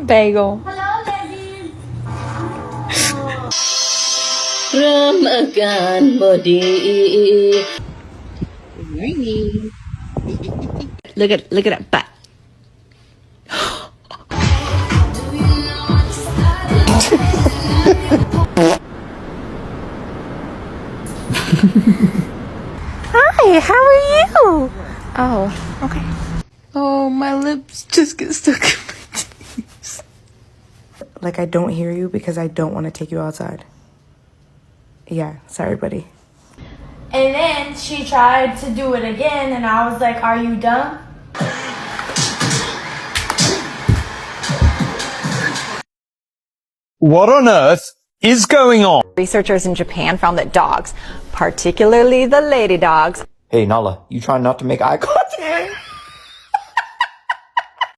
Bagel. Ramakan body. Look at that butt. Hi, how are you? Oh, okay. Oh, my lips just get stuck in my teeth. Like, I don't hear you because I don't want to take you outside. Yeah, sorry, buddy. And then she tried to do it again, and I was like, are you dumb? What on earth is going on? Researchers in Japan found that dogs, particularly the lady dogs, Hey, Nala, you trying not to make eye contact?